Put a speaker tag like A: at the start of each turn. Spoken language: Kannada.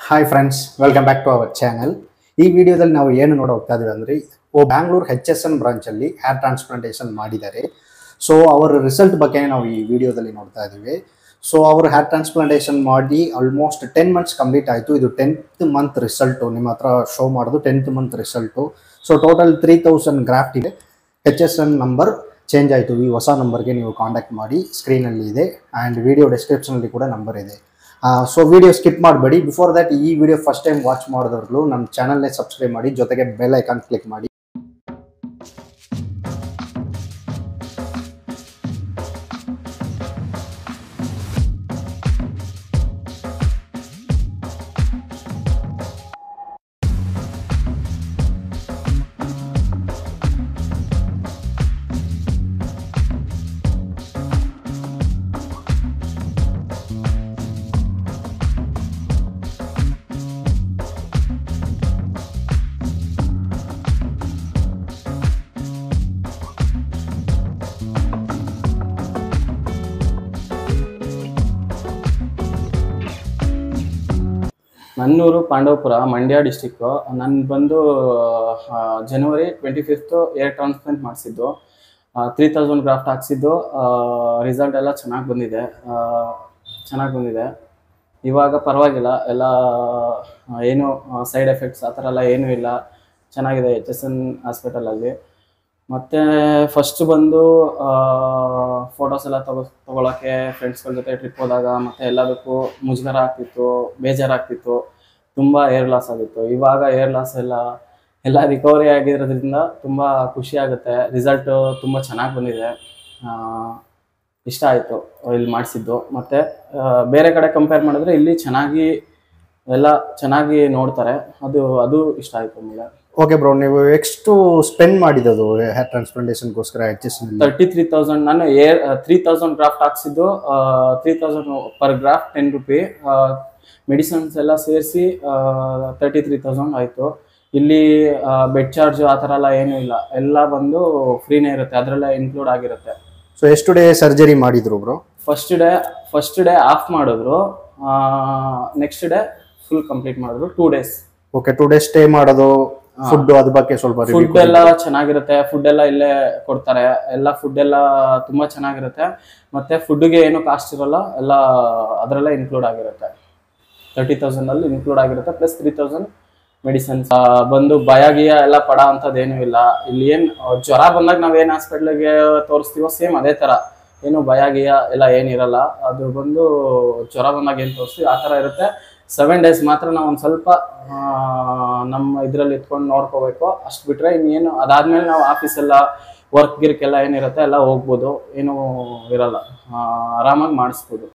A: Hi friends, welcome back to our channel. ಈ ವಿಡಿಯೋದಲ್ಲಿ ನಾವು ಏನು ನೋಡ ಹೋಗ್ತಾ ಇದೀವಿ ಅಂದರೆ ಬ್ಯಾಂಗ್ಳೂರ್ HSN ಬ್ರಾಂಚಲ್ಲಿ ಹೇರ್ ಟ್ರಾನ್ಸ್ಪ್ಲಾಂಟೇಷನ್ ಮಾಡಿದ್ದಾರೆ. ಸೊ ಅವರ ರಿಸಲ್ಟ್ ಬಗ್ಗೆ ನಾವು ಈ ವಿಡಿಯೋದಲ್ಲಿ ನೋಡ್ತಾ ಇದ್ದೀವಿ. ಸೊ ಅವರು ಹೇರ್ ಟ್ರಾನ್ಸ್ಪ್ಲಾಂಟೇಷನ್ ಮಾಡಿ ಆಲ್ಮೋಸ್ಟ್ 10 ಮಂತ್ಸ್ ಕಂಪ್ಲೀಟ್ ಆಯಿತು. ಇದು 10th ಮಂತ್ ರಿಸಲ್ಟು ನಿಮ್ಮ ಹತ್ರ ಶೋ ಮಾಡೋದು 10th month result. So total 3000 graft ಇದೆ. HSN ನಂಬರ್ ಚೇಂಜ್ ಆಯಿತು. ಈ ಹೊಸ ನಂಬರ್ಗೆ ನೀವು ಕಾಂಟ್ಯಾಕ್ಟ್ ಮಾಡಿ, ಸ್ಕ್ರೀನಲ್ಲಿ ಇದೆ ಆ್ಯಂಡ್ ವಿಡಿಯೋ ಡಿಸ್ಕ್ರಿಪ್ಷನಲ್ಲಿ ಕೂಡ ನಂಬರ್ ಇದೆ. ಸೊ ವಿಡಿಯೋ ಸ್ಕಿಪ್ ಮಾಡಬೇಡಿ. ಬಿಫೋರ್ ದಟ್ ಈ ವಿಡಿಯೋ ಫಸ್ಟ್ ಟೈಮ್ ವಾಚ್ ಮಾಡಿದವರು ನಮ್ಮ ಚಾನಲ್ನೇ ಸಬ್ಸ್ಕ್ರೈಬ್ ಮಾಡಿ, ಜೊತೆಗೆ ಬೆಲ್ ಐಕಾನ್ ಕ್ಲಿಕ್ ಮಾಡಿ.
B: ನನ್ನೂರು ಪಾಂಡವಪುರ, ಮಂಡ್ಯ ಡಿಸ್ಟಿಕ್ಕು. ನಾನು ಬಂದು ಜನವರಿ 25 ಏರ್ ಟ್ರಾನ್ಸ್ಪ್ಲಾಂಟ್ ಮಾಡಿಸಿದ್ದು. 3000 ಗ್ರಾಫ್ಟ್ ಹಾಕ್ಸಿದ್ದು. ರಿಸಲ್ಟ್ ಎಲ್ಲ ಚೆನ್ನಾಗಿ ಬಂದಿದೆ. ಇವಾಗ ಪರವಾಗಿಲ್ಲ, ಎಲ್ಲ ಏನು ಸೈಡ್ ಎಫೆಕ್ಟ್ಸ್ ಆ ಥರ ಎಲ್ಲ ಏನೂ ಇಲ್ಲ. ಚೆನ್ನಾಗಿದೆ HSN ಹಾಸ್ಪಿಟಲಲ್ಲಿ. ಮತ್ತು ಫಸ್ಟ್ ಬಂದು ಫೋಟೋಸ್ ಎಲ್ಲ ತೊಗೊಳಕ್ಕೆ ಫ್ರೆಂಡ್ಸ್ಗಳ ಜೊತೆ ಟ್ರಿಪ್ ಹೋದಾಗ ಮತ್ತು ಎಲ್ಲದಕ್ಕೂ ಮುಜುಗರ ಆಗ್ತಿತ್ತು, ಬೇಜಾರಾಗ್ತಿತ್ತು, ತುಂಬ ಏರ್ ಲಾಸ್ ಆಗಿತ್ತು. ಇವಾಗ ಏರ್ ಲಾಸ್ ಎಲ್ಲ ರಿಕವರಿ ಆಗಿರೋದ್ರಿಂದ ತುಂಬ ಖುಷಿ ಆಗುತ್ತೆ. ರಿಸಲ್ಟು ತುಂಬ ಚೆನ್ನಾಗಿ ಬಂದಿದೆ. ಇಷ್ಟ ಆಯಿತು ಇಲ್ಲಿ ಮಾಡಿಸಿದ್ದು. ಮತ್ತು ಬೇರೆ ಕಡೆ ಕಂಪೇರ್ ಮಾಡಿದ್ರೆ ಇಲ್ಲಿ ಚೆನ್ನಾಗಿ ನೋಡ್ತಾರೆ. ಅದು ಇಷ್ಟ ಆಯಿತು ಆಮೇಲೆ.
A: ಓಕೆ ಬ್ರೋ, ನೀವು ಎಷ್ಟು ಸ್ಪೆಂಡ್ ಮಾಡಿದ್ದು ಹೇರ್ ಟ್ರಾನ್ಸ್ಪ್ಲಾಂಟೇಷನ್ಗೋಸ್ಕರ HSN?
B: 33,000. ನಾನು 3000 ಗ್ರಾಫ್ಟ್ ಹಾಕ್ಸಿದ್ದು. 3000 ಪರ್ ಗ್ರಾಫ್ಟ್ 10 ರೂಪಿ. ಮೆಡಿಸಿನ್ಸ್ ಎಲ್ಲ ಸೇರಿಸಿ 33,000 ಆಯಿತು. ಇಲ್ಲಿ ಬೆಡ್ ಚಾರ್ಜ್ ಆ ಥರ ಎಲ್ಲ ಏನೂ ಇಲ್ಲ, ಎಲ್ಲ ಬಂದು ಫ್ರೀನೇ ಇರುತ್ತೆ, ಅದರಲ್ಲೇ ಇನ್ಕ್ಲೂಡ್ ಆಗಿರುತ್ತೆ.
A: ಸೊ ಎಷ್ಟು ಡೇ ಸರ್ಜರಿ ಮಾಡಿದ್ರು ಬ್ರೋ?
B: ಫಸ್ಟ್ ಡೇ ಆಫ್ ಮಾಡಿದ್ರು, ನೆಕ್ಸ್ಟ್ ಡೇ ಫುಲ್ ಕಂಪ್ಲೀಟ್ ಮಾಡಿದ್ರು. 2 ಡೇಸ್.
A: ಓಕೆ, 2 ಡೇಸ್ ಸ್ಟೇ ಮಾಡೋದು, ಫುಡ್ ಅದ್ರ ಬಗ್ಗೆ ಸ್ವಲ್ಪ
B: ಫುಡ್ ಎಲ್ಲ ಚೆನ್ನಾಗಿರುತ್ತೆ. ಫುಡ್ ಎಲ್ಲ ಇಲ್ಲೇ ಕೊಡ್ತಾರೆ. ಫುಡ್ ಎಲ್ಲ ತುಂಬಾ ಚೆನ್ನಾಗಿರುತ್ತೆ. ಮತ್ತೆ ಫುಡ್ಗೆ ಏನು ಕಾಸ್ಟ್ ಇರಲ್ಲ, ಎಲ್ಲ ಅದರಲ್ಲೇ ಇನ್ಕ್ಲೂಡ್ ಆಗಿರುತ್ತೆ. 30,000 ಅಲ್ಲಿ ಇನ್ಕ್ಲೂಡ್ ಆಗಿರುತ್ತೆ. Plus 3000 medicines. ಬಂದು ಭಯ ಎಲ್ಲ ಪಡೋ ಅಂಥದ್ದು ಏನೂ ಇಲ್ಲ. ಇಲ್ಲಿ ಏನು ಜ್ವರ ಬಂದಾಗ ನಾವೇನು ಹಾಸ್ಪಿಟ್ಲಿಗೆ ತೋರಿಸ್ತೀವೋ ಸೇಮ್ ಅದೇ ಥರ, ಏನು ಭಯ ಎಲ್ಲ ಏನಿರಲ್ಲ. ಅದು ಬಂದು ಜ್ವರ ಬಂದಾಗ ಏನು ತೋರಿಸ್ತೀವಿ ಆ ಥರ ಇರುತ್ತೆ. 7 ಡೇಸ್ ಮಾತ್ರ ನಾವು ಒಂದು ಸ್ವಲ್ಪ ನಮ್ಮ ಇದರಲ್ಲಿ ಇಟ್ಕೊಂಡು ನೋಡ್ಕೋಬೇಕು, ಅಷ್ಟು ಬಿಟ್ಟರೆ ಇನ್ನೇನು. ಅದಾದ್ಮೇಲೆ ನಾವು ಆಫೀಸೆಲ್ಲ ವರ್ಕ್ ಗಿರ್ಕೆಲ್ಲ ಏನಿರುತ್ತೆ ಎಲ್ಲ ಹೋಗ್ಬೋದು, ಏನೂ ಇರಲ್ಲ, ಆರಾಮಾಗಿ ಮಾಡಿಸ್ಬೋದು.